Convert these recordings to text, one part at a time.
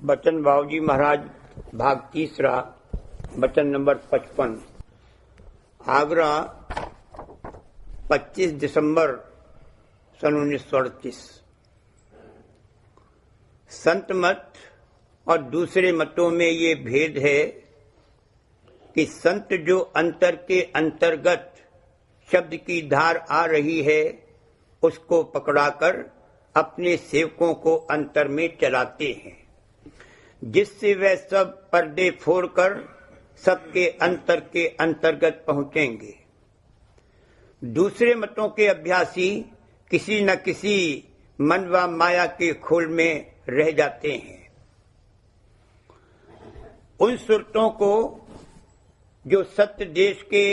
बचन बाबूजी महाराज भाग तीसरा बचन नंबर 55। आगरा 25 दिसंबर सन 1938। संत मत और दूसरे मतों में ये भेद है कि संत जो अंतर के अंतर्गत शब्द की धार आ रही है उसको पकड़ाकर अपने सेवकों को अंतर में चलाते हैं, जिससे वह सब पर्दे फोड़कर सबके अंतर के अंतर्गत पहुंचेंगे। दूसरे मतों के अभ्यासी किसी न किसी मन व माया के खोल में रह जाते हैं। उन सुरतों को जो सत्य देश के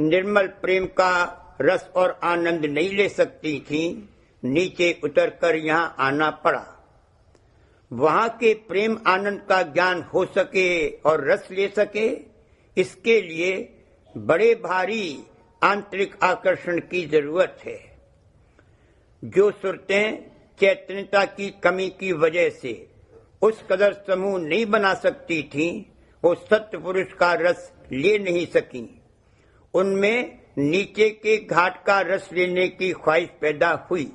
निर्मल प्रेम का रस और आनंद नहीं ले सकती थी, नीचे उतरकर यहाँ आना पड़ा। वहां के प्रेम आनंद का ज्ञान हो सके और रस ले सके, इसके लिए बड़े भारी आंतरिक आकर्षण की जरूरत है। जो सुरतें चैतन्यता की कमी की वजह से उस कदर समूह नहीं बना सकती थीं, वो सत्य पुरुष का रस ले नहीं सकी। उनमें नीचे के घाट का रस लेने की ख्वाहिश पैदा हुई।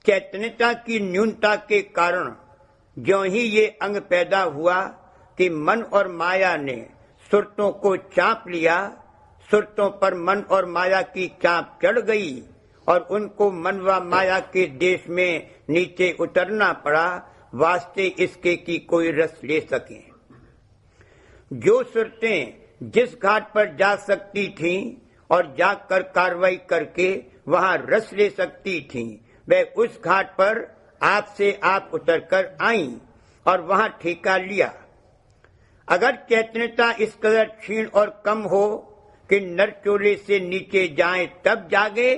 चैतन्यता की न्यूनता के कारण ज्यों ही ये अंग पैदा हुआ कि मन और माया ने सुरतों को चाप लिया, सुरतों पर मन और माया की चाप चढ़ गई और उनको मन व माया के देश में नीचे उतरना पड़ा, वास्ते इसके कि कोई रस ले सके। जो सुरतें जिस घाट पर जा सकती थीं और जाकर कार्रवाई करके वहां रस ले सकती थीं, वह उस घाट पर आप से आप उतरकर आईं और वहां ठेका लिया। अगर चैतन्यता इस कदर क्षीण और कम हो कि नर चोले से नीचे जाएं तब जागे,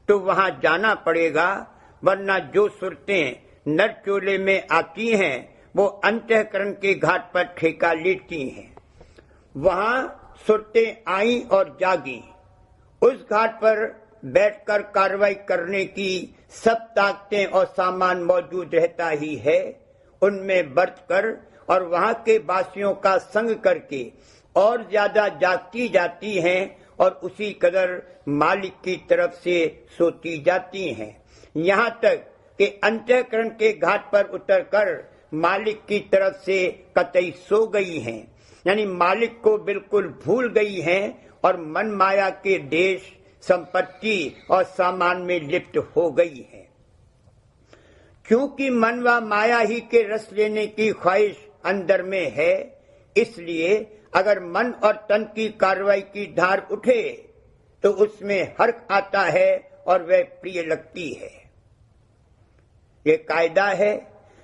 तो वहां जाना पड़ेगा, वरना जो सुरतें नर चोले में आती हैं वो अंतःकरण के घाट पर ठेका लेती हैं। वहां सुरतें आईं और जागी। उस घाट पर बैठकर कार्रवाई करने की सब ताकतें और सामान मौजूद रहता ही है। उनमें बरतकर और वहां के वासियों का संग करके और ज्यादा जागती जाती हैं और उसी कदर मालिक की तरफ से सोती जाती हैं, यहाँ तक कि अंतःकरण के घाट पर उतरकर मालिक की तरफ से कतई सो गई हैं, यानी मालिक को बिल्कुल भूल गई हैं और मन माया के देश, संपत्ति और सामान में लिप्त हो गई है। क्योंकि मन व माया ही के रस लेने की ख्वाहिश अंदर में है, इसलिए अगर मन और तन की कार्रवाई की धार उठे तो उसमें हर्ष आता है और वह प्रिय लगती है। ये कायदा है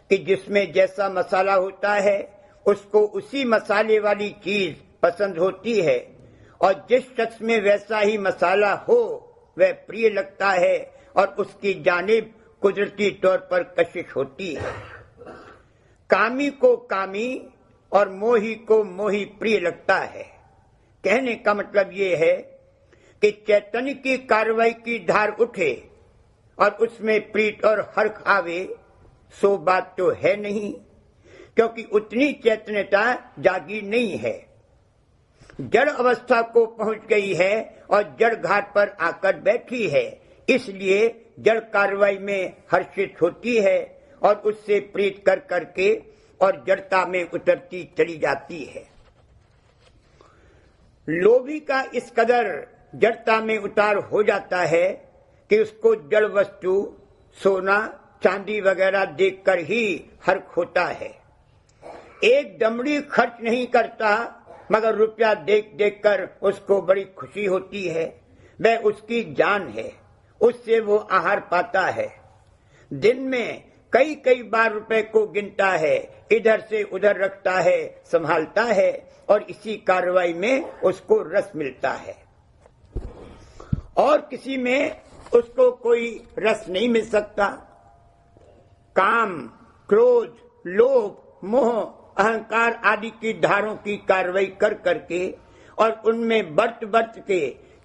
कि जिसमें जैसा मसाला होता है उसको उसी मसाले वाली चीज पसंद होती है, और जिस शख्स में वैसा ही मसाला हो वह प्रिय लगता है और उसकी जानिब कुदरती तौर पर कशिश होती है। कामी को कामी और मोही को मोही प्रिय लगता है। कहने का मतलब ये है कि चैतन्य की कार्रवाई की धार उठे और उसमें प्रीत और हर्ष आवे, सो बात तो है नहीं, क्योंकि उतनी चैतन्यता जागी नहीं है। जड़ अवस्था को पहुंच गई है और जड़ घाट पर आकर बैठी है, इसलिए जड़ कार्रवाई में हर्षित होती है और उससे प्रीत कर करके और जड़ता में उतरती चली जाती है। लोभी का इस कदर जड़ता में उतार हो जाता है कि उसको जड़ वस्तु, सोना चांदी वगैरह देखकर ही हर्ष होता है। एक दमड़ी खर्च नहीं करता, मगर रुपया देख देख कर उसको बड़ी खुशी होती है। वह उसकी जान है, उससे वो आहार पाता है। दिन में कई कई बार रुपए को गिनता है, इधर से उधर रखता है, संभालता है, और इसी कार्रवाई में उसको रस मिलता है। और किसी में उसको कोई रस नहीं मिल सकता। काम, क्रोध, लोभ, मोह, अहंकार आदि की धारों की कार्रवाई कर करके और उनमें बर्त बर्त के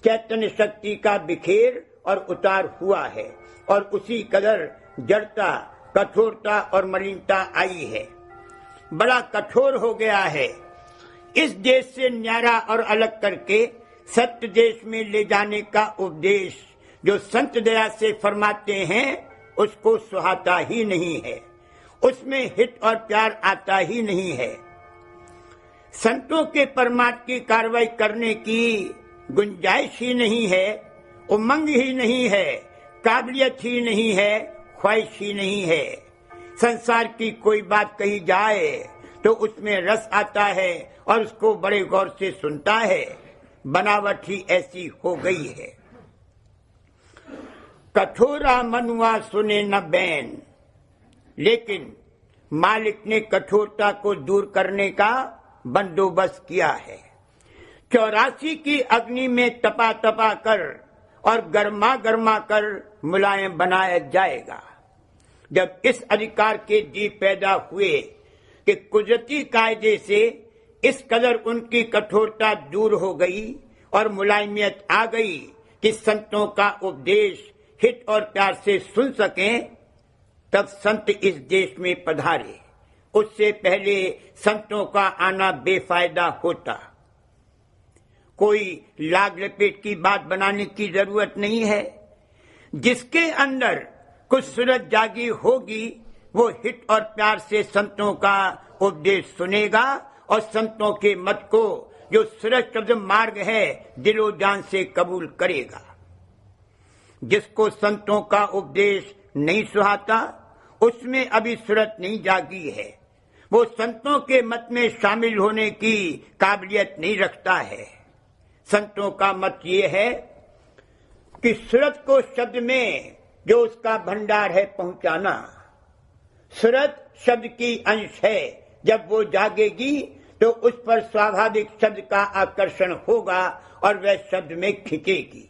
चैतन्य शक्ति का बिखेर और उतार हुआ है, और उसी कदर जड़ता कठोरता और मलिनता आई है, बड़ा कठोर हो गया है। इस देश से न्यारा और अलग करके सत्य देश में ले जाने का उपदेश जो संत दया से फरमाते हैं उसको सुहाता ही नहीं है, उसमें हित और प्यार आता ही नहीं है। संतों के परमार्थ की कार्रवाई करने की गुंजाइश ही नहीं है, उमंग ही नहीं है, काबिलियत ही नहीं है, ख्वाहिश ही नहीं है। संसार की कोई बात कही जाए तो उसमें रस आता है और उसको बड़े गौर से सुनता है। बनावट ही ऐसी हो गई है। कठोरा मनुआ सुने न बैन, लेकिन मालिक ने कठोरता को दूर करने का बंदोबस्त किया है। 84 की अग्नि में तपा तपा कर और गर्मा गर्मा कर मुलायम बनाया जाएगा। जब इस अधिकार के जीव पैदा हुए कि कुदरती कायदे से इस कदर उनकी कठोरता दूर हो गई और मुलायमियत आ गई कि संतों का उपदेश हित और प्यार से सुन सकें, तब संत इस देश में पधारे। उससे पहले संतों का आना बेफायदा होता। कोई लाग लपेट की बात बनाने की जरूरत नहीं है। जिसके अंदर कुछ सूरत जागी होगी वो हित और प्यार से संतों का उपदेश सुनेगा और संतों के मत को जो सुरक्षित मार्ग है दिलो जान से कबूल करेगा। जिसको संतों का उपदेश नहीं सुहाता उसमें अभी सूरत नहीं जागी है, वो संतों के मत में शामिल होने की काबिलियत नहीं रखता है। संतों का मत ये है कि सूरत को शब्द में जो उसका भंडार है पहुंचाना। सूरत शब्द की अंश है, जब वो जागेगी तो उस पर स्वाभाविक शब्द का आकर्षण होगा और वह शब्द में खिंचेगी।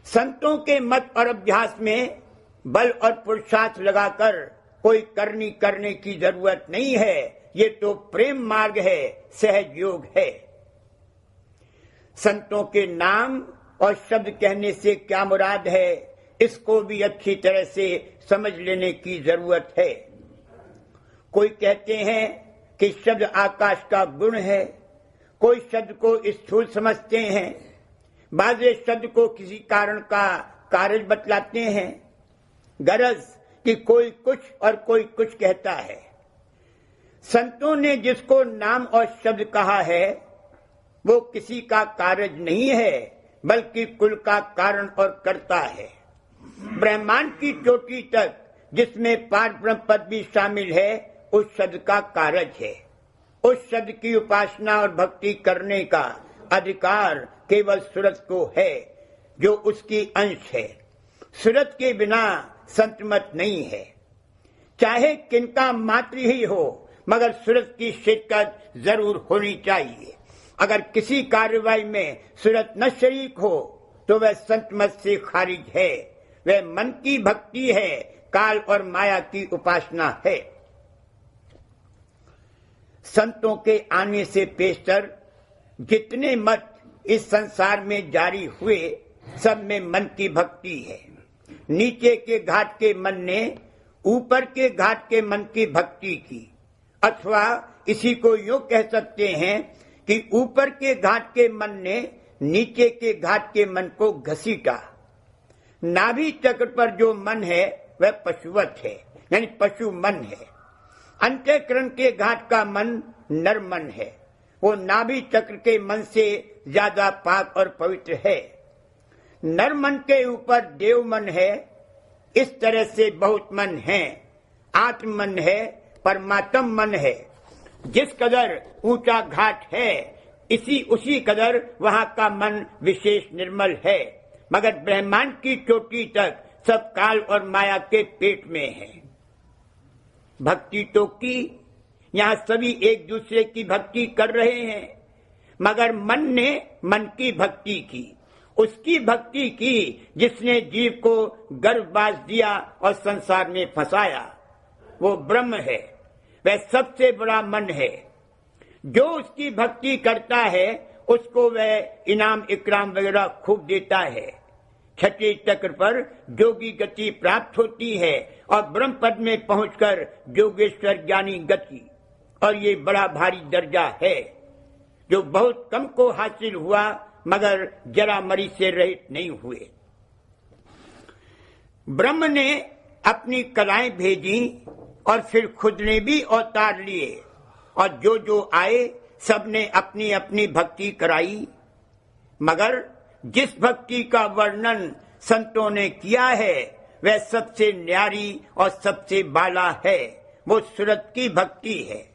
संतों के मत और अभ्यास में बल और पुरुषार्थ लगाकर कोई करनी करने की जरूरत नहीं है। ये तो प्रेम मार्ग है, सहज योग है। संतों के नाम और शब्द कहने से क्या मुराद है, इसको भी अच्छी तरह से समझ लेने की जरूरत है। कोई कहते हैं कि शब्द आकाश का गुण है, कोई शब्द को स्थूल समझते हैं, बाज़े शब्द को किसी कारण का कार्य बतलाते हैं। गरज कि कोई कुछ और कोई कुछ कहता है। संतों ने जिसको नाम और शब्द कहा है वो किसी का कार्य नहीं है, बल्कि कुल का कारण और कर्ता है। ब्रह्मांड की चोटी तक जिसमें पार ब्रह्म पद भी शामिल है उस शब्द का कार्य है। उस शब्द की उपासना और भक्ति करने का अधिकार केवल सूरत को है जो उसकी अंश है। सूरत के बिना संत मत नहीं है। चाहे किनका मात्र ही हो मगर सूरत की शिरकत जरूर होनी चाहिए। अगर किसी कार्रवाई में सूरत न शरीक हो तो वह संत मत से खारिज है। वह मन की भक्ति है, काल और माया की उपासना है। संतों के आने से पेशतर जितने मत इस संसार में जारी हुए सब में मन की भक्ति है। नीचे के घाट के मन ने ऊपर के घाट के मन की भक्ति की, अथवा इसी को यूं कह सकते हैं कि ऊपर के घाट के मन ने नीचे के घाट के मन को घसीटा। नाभि चक्र पर जो मन है वह पशुवत है, यानी पशु मन है। अंतःकरण के घाट का मन नर मन है, वो नाभि चक्र के मन से ज्यादा पाक और पवित्र है। नर मन के ऊपर देव मन है। इस तरह से बहुत मन है, आत्म मन है, परमात्म मन है। जिस कदर ऊंचा घाट है उसी कदर वहां का मन विशेष निर्मल है। मगर ब्रह्मांड की चोटी तक सब काल और माया के पेट में है। भक्ति तो की, यहाँ सभी एक दूसरे की भक्ति कर रहे हैं, मगर मन ने मन की भक्ति की। उसकी भक्ति की जिसने जीव को गर्भवास दिया और संसार में फंसाया। वो ब्रह्म है, वह सबसे बड़ा मन है। जो उसकी भक्ति करता है उसको वह इनाम इकराम वगैरह खूब देता है। छठे चक्र पर योगी गति प्राप्त होती है और ब्रह्म पद में पहुंचकर योगेश्वर ज्ञानी गति। और ये बड़ा भारी दर्जा है जो बहुत कम को हासिल हुआ, मगर जरा मरी से रहित नहीं हुए। ब्रह्म ने अपनी कलाएं भेजी और फिर खुद ने भी अवतार लिए, और जो जो आए सबने अपनी अपनी भक्ति कराई। मगर जिस भक्ति का वर्णन संतों ने किया है वह सबसे न्यारी और सबसे बाला है, वो सूरत की भक्ति है।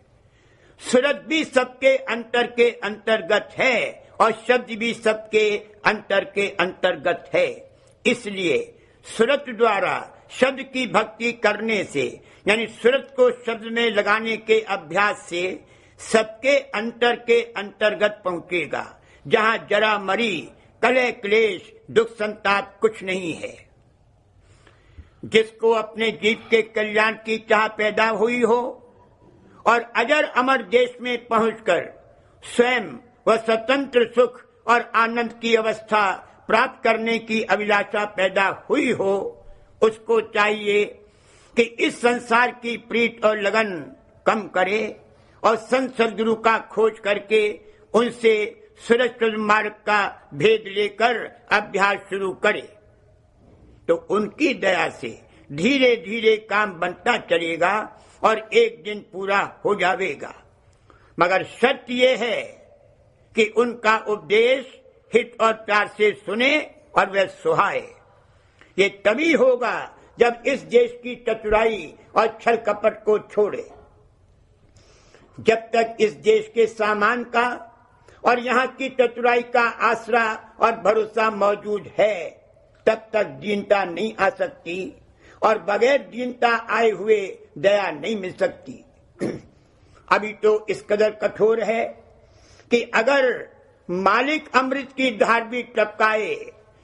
सूरत भी सबके अंतर के अंतर्गत है और शब्द भी सबके अंतर के अंतर्गत है। इसलिए सूरत द्वारा शब्द की भक्ति करने से, यानी सूरत को शब्द में लगाने के अभ्यास से सबके अंतर के अंतर्गत पहुंचेगा, जहां जरा मरी, कलह क्लेश, दुख संताप कुछ नहीं है। जिसको अपने जीव के कल्याण की चाह पैदा हुई हो और अजर अमर देश में पहुंचकर स्वयं व स्वतंत्र सुख और आनंद की अवस्था प्राप्त करने की अभिलाषा पैदा हुई हो, उसको चाहिए कि इस संसार की प्रीत और लगन कम करे और संत सद्गुरु का खोज करके उनसे सुरक्षित मार्ग का भेद लेकर अभ्यास शुरू करे। तो उनकी दया से धीरे धीरे काम बनता चलेगा और एक दिन पूरा हो जाएगा। मगर शर्त यह है कि उनका उपदेश हित और प्यार से सुने और वह सुहाए। ये तभी होगा जब इस देश की चतुराई और छल कपट को छोड़े। जब तक इस देश के सामान का और यहाँ की चतुराई का आसरा और भरोसा मौजूद है, तब तक दीनता नहीं आ सकती और बगैर दीनता आए हुए दया नहीं मिल सकती। अभी तो इस कदर कठोर है कि अगर मालिक अमृत की धार भी टपकाए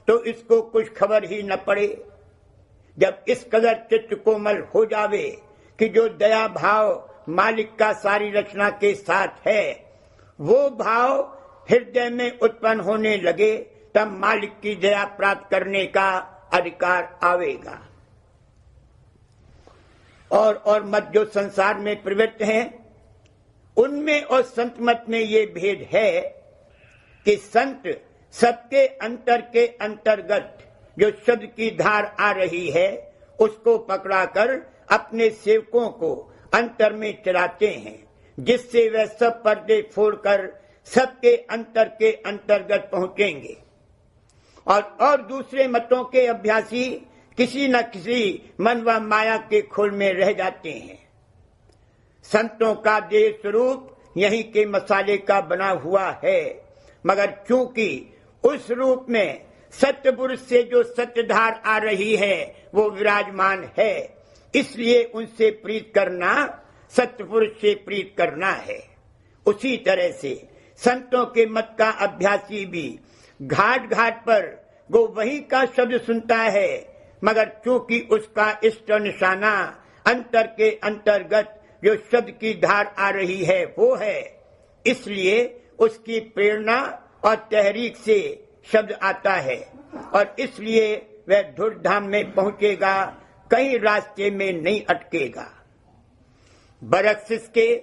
तो इसको कुछ खबर ही न पड़े। जब इस कदर चित्त कोमल हो जावे कि जो दया भाव मालिक का सारी रचना के साथ है, वो भाव हृदय में उत्पन्न होने लगे, तब मालिक की दया प्राप्त करने का अधिकार आवेगा। और मत जो संसार में प्रवृत्त हैं, उनमें और संत मत में ये भेद है कि संत सबके अंतर के अंतर्गत जो शब्द की धार आ रही है, उसको पकड़ाकर अपने सेवकों को अंतर में चलाते हैं, जिससे वह सब पर्दे फोड़कर सबके अंतर के अंतर्गत पहुंचेंगे। और दूसरे मतों के अभ्यासी किसी न किसी मन व माया के खोल में रह जाते हैं। संतों का देह स्वरूप यहीं के मसाले का बना हुआ है, मगर चूंकि उस रूप में सत्य पुरुष से जो सत्यधार आ रही है वो विराजमान है, इसलिए उनसे प्रीत करना सत्य पुरुष से प्रीत करना है। उसी तरह से संतों के मत का अभ्यासी भी घाट घाट पर वो वही का शब्द सुनता है, मगर चूंकि उसका इष्ट निशाना अंतर के अंतर्गत जो शब्द की धार आ रही है वो है, इसलिए उसकी प्रेरणा और तहरीक से शब्द आता है और इसलिए वह धूर्धाम में पहुंचेगा, कहीं रास्ते में नहीं अटकेगा। बरक्सिस के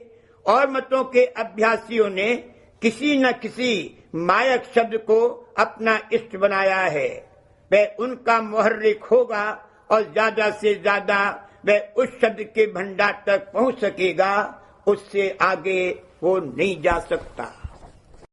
और मतों के अभ्यासियों ने किसी न किसी मायक शब्द को अपना इष्ट बनाया है। वह उनका मुहर्रिक होगा और ज्यादा से ज्यादा वह उस शब्द के भंडार तक पहुंच सकेगा, उससे आगे वो नहीं जा सकता।